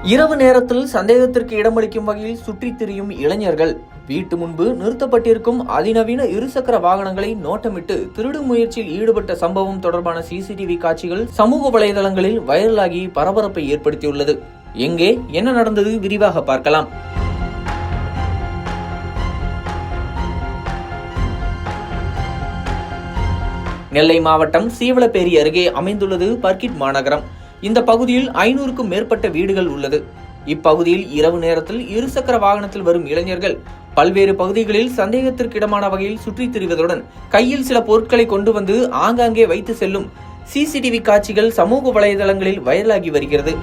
இரவு நேரத்தில் சந்தேகத்திற்கு இடமளிக்கும் வகையில் சுற்றித் திரியும் இளைஞர்கள் வீட்டு முன்பு நிறுத்தப்பட்டிருக்கும் அதிநவீன இருசக்கர வாகனங்களை நோட்டமிட்டு திருடும் முயற்சியில் ஈடுபட்ட சம்பவம் தொடர்பான சிசிடிவி காட்சிகள் சமூக வலைதளங்களில் வைரலாகி பரபரப்பை ஏற்படுத்தியுள்ளது. எங்கே என்ன நடந்தது விரிவாக பார்க்கலாம். நெல்லை மாவட்டம் சீவலப்பேரி அருகே அமைந்துள்ளது பர்கிட் மாநகரம். இந்த பகுதியில் 500க்கும் மேற்பட்ட வீடுகள் உள்ளது. இப்பகுதியில் இரவு நேரத்தில் இருசக்கர வாகனத்தில் வரும் இளைஞர்கள் பல்வேறு பகுதிகளில் சந்தேகத்திற்கிடமான வகையில் சுற்றித் திரிவதுடன் கையில் சில பொருட்களை கொண்டு வந்து ஆங்காங்கே வைத்து செல்லும் சிசிடிவி காட்சிகள் சமூக வலைதளங்களில் வைரலாகி வருகிறது.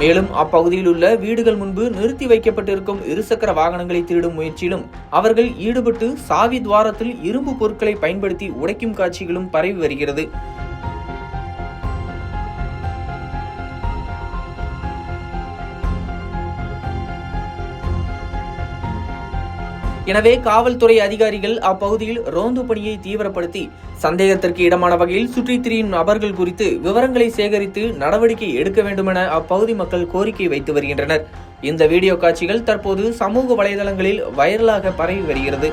மேலும் அப்பகுதியில் உள்ள வீடுகள் முன்பு நிறுத்தி வைக்கப்பட்டிருக்கும் இருசக்கர வாகனங்களை திருடும் முயற்சியிலும் அவர்கள் ஈடுபட்டு சாவி துவாரத்தில் இரும்பு பொருட்களை பயன்படுத்தி உடைக்கும் காட்சிகளும் பரவி வருகிறது. எனவே காவல்துறை அதிகாரிகள் அப்பகுதியில் ரோந்து பணியை தீவிரப்படுத்தி சந்தேகத்திற்கு இடமான வகையில் சுற்றித் திரியும் நபர்கள் குறித்து விவரங்களை சேகரித்து நடவடிக்கை எடுக்க வேண்டுமென அப்பகுதி மக்கள் கோரிக்கை வைத்து வருகின்றனர். இந்த வீடியோ காட்சிகள் தற்போது சமூக வலைதளங்களில் வைரலாக பரவி வருகிறது.